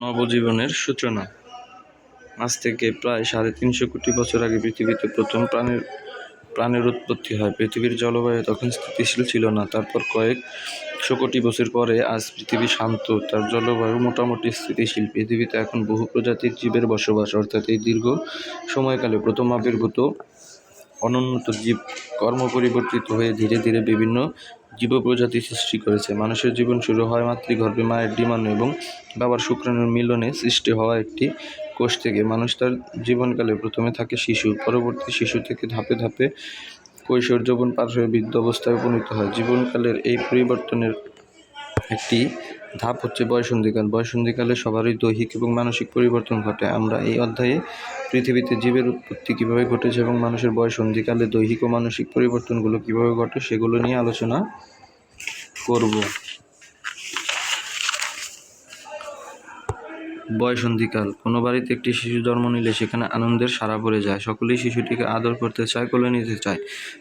নবজীবনের সূচনা। আজ থেকে প্রায় ৩৫০ কোটি বছর আগে পৃথিবীতে প্রথম প্রাণের উৎপত্তি হয়। পৃথিবীর জলবায়ু তখন স্থিতিশীল ছিল না। তারপর কয়েকশো কোটি বছর পরে আজ পৃথিবী শান্ত, তার জলবায়ু মোটামুটি স্থিতিশীল। পৃথিবীতে এখন বহু প্রজাতির জীবের বসবাস, অর্থাৎ এই দীর্ঘ সময়কালে প্রথম আবির্ভূত অনুন্নত জীব কর্মপরিবর্তিত হয়ে ধীরে ধীরে বিভিন্ন জীবপ্রজাতি সৃষ্টি করেছে। মানুষের জীবন শুরু হয় মাতৃগর্ভে মায়ের ডিমান্ড এবং বাবার শুক্রাণুর মিলনে সৃষ্টি হওয়া একটি কোষ থেকে। মানুষ তার জীবনকালে প্রথমে থাকে শিশু, পরবর্তী শিশু থেকে ধাপে ধাপে কৈশোর, যৌবন পার হয়ে বৃদ্ধ অবস্থায় উপনীত হয়। জীবনকালের এই পরিবর্তনের একটি ধাপ হচ্ছে বয়ঃসন্ধিকাল। বয়ঃসন্ধিকালে সবারই দৈহিক এবং মানসিক পরিবর্তন ঘটে। আমরা এই অধ্যায়ে পৃথিবীতে জীবের উৎপত্তি কীভাবে ঘটেছে এবং মানুষের বয়ঃসন্ধিকালে দৈহিক ও মানসিক পরিবর্তনগুলো কীভাবে ঘটে সেগুলো নিয়ে আলোচনা করব। বয়ঃসন্ধিকাল। কোনো বাড়িতে একটি শিশু জন্ম নিলে সেখানে আনন্দের সাড়া পড়ে যায়। সকলেই শিশুটিকে আদর করতে চায়, কোলে নিতে চায়।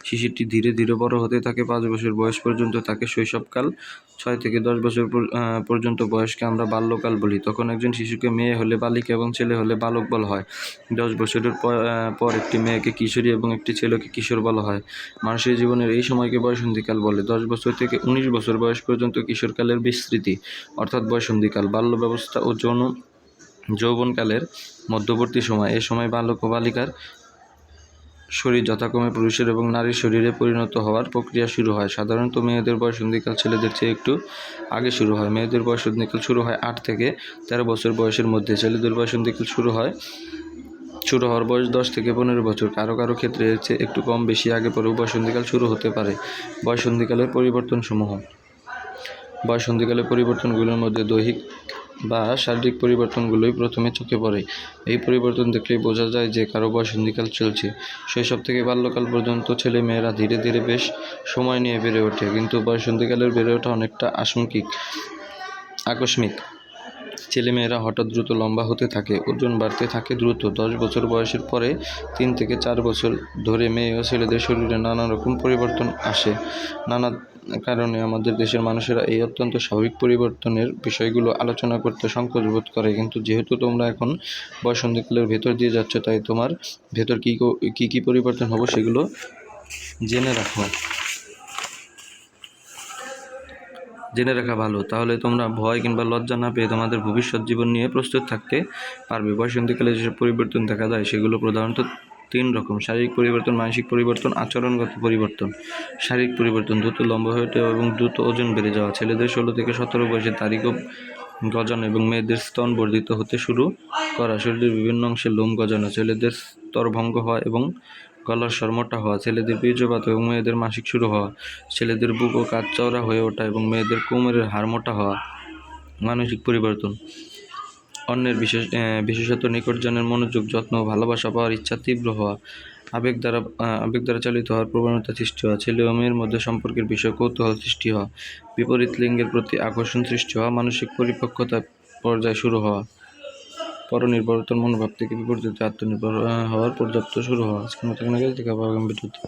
শিশুটি ধীরে ধীরে বড় হতে থাকে। 5 বছর বয়স পর্যন্ত থাকে শৈশবকাল। 6 থেকে 10 বছর পর্যন্ত বয়সকে আমরা বাল্যকাল বলি। তখন একজন শিশুকে মেয়ে হলে বালিকা এবং ছেলে হলে বালক বলা হয়। 10 বছরের পর একটি মেয়েকে কিশোরী এবং একটি ছেলেকে কিশোর বলা হয়। মানুষের জীবনের এই সময়কে বয়ঃসন্ধিকাল বলে। 10 বছর থেকে 19 বছর বয়স পর্যন্ত কিশোরকালের বিস্তৃতি, অর্থাৎ বয়ঃসন্ধিকাল। বাল্য ব্যবস্থা ও যৌবনকালের মধ্যবর্তী সময়। এ সময় বালক ও বালিকার শরীর যথাক্রমে পুরুষের এবং নারীর শরীরে পরিণত হওয়ার প্রক্রিয়া শুরু হয়। সাধারণত মেয়েদের বয়ঃসন্ধিকাল ছেলেদের চেয়ে একটু আগে শুরু হয়। মেয়েদের বয়ঃসন্ধিকাল শুরু হয় 8 থেকে 13 বছর বয়সের মধ্যে। ছেলেদের বয়ঃসন্ধিকাল শুরু হওয়ার বয়স 10 থেকে 15 বছর। কারো কারো ক্ষেত্রে এর চেয়ে একটু কম বেশি আগে পরেও বয়ঃসন্ধিকাল শুরু হতে পারে। বয়ঃসন্ধিকালের পরিবর্তনসমূহ। বয়ঃসন্ধিকালের পরিবর্তনগুলোর মধ্যে দৈহিক বা শারীরিক পরিবর্তনগুলোই প্রথমে চোখে পড়ে। এই পরিবর্তন দেখলেই বোঝা যায় যে কারো বয়ঃসন্ধিকাল চলছে। শৈশব থেকে বাল্যকাল পর্যন্ত ছেলে মেয়েরা ধীরে ধীরে বেশ সময় নিয়ে বেড়ে ওঠে, কিন্তু বয়ঃসন্ধিকালের বেড়ে ওঠা অনেকটা আকস্মিক। ছেলেমেয়েরা হঠাৎ দ্রুত লম্বা হতে থাকে, ওজন বাড়তে থাকে দ্রুত। 10 বছর বয়সের পরে 3 থেকে 4 বছর ধরে মেয়ে ও ছেলেদের শরীরে নানা রকম পরিবর্তন আসে। নানা কারণে আমাদের দেশের মানুষেরা এই অত্যন্ত স্বাভাবিক পরিবর্তনের বিষয়গুলো আলোচনা করতে সংকোচ বোধ করে। কিন্তু যেহেতু তোমরা এখন বয়ঃসন্ধিকালের ভেতর দিয়ে যাচ্ছ, তাই তোমার ভেতর কী পরিবর্তন হবে সেগুলো জেনে রাখা ভালো। তাহলে তোমরা ভয় কিংবা লজ্জা না পেয়ে তোমাদের ভবিষ্যৎ জীবন নিয়ে প্রস্তুত থাকতে পারবে। বয়ঃসন্ধিকালে যেসব পরিবর্তন দেখা যায় সেগুলো প্রধানত 3 রকম: শারীরিক পরিবর্তন, মানসিক পরিবর্তন, আচরণগত পরিবর্তন। শারীরিক পরিবর্তন: দ্রুত লম্বা হয়ে ওঠা এবং দ্রুত ওজন বেড়ে যাওয়া। ছেলেদের 16 থেকে 17 বয়সে দাড়ি গজানো এবং মেয়েদের স্তন বর্ধিত হতে শুরু করা। শরীরের বিভিন্ন অংশে লোম গজানো। ছেলেদের স্তরভঙ্গ হওয়া এবং গলার স্বর মোটা হওয়া। ছেলেদের বীর্যপাত এবং মেয়েদের মাসিক শুরু হওয়া। ছেলেদের বুক ও কাঁধ চওড়া হয়ে ওঠা এবং মেয়েদের কোমরের হাড় মোটা হওয়া। মানসিক পরিবর্তন: অন্যের বিশেষত নিকটজনের মনোযোগ, যত্ন ও ভালোবাসা পাওয়ার ইচ্ছা তীব্র হওয়া। আবেগ দ্বারা চালিত হওয়ার প্রবণতা সৃষ্টি হওয়া। ছেলে ও মেয়ের মধ্যে সম্পর্কের বিষয়ে কৌতূহল সৃষ্টি হওয়া। বিপরীত লিঙ্গের প্রতি আকর্ষণ সৃষ্টি হওয়া। মানসিক পরিপক্কতার পর্যায় শুরু হওয়া। পরনির্ভরতার মনোভাব থেকে বিপরীতে আত্মনির্ভর হওয়ার পর্যাপ্ত শুরু হওয়া। আজকের মতো এখানে দেখা হবে আগামী ভিডিওতে।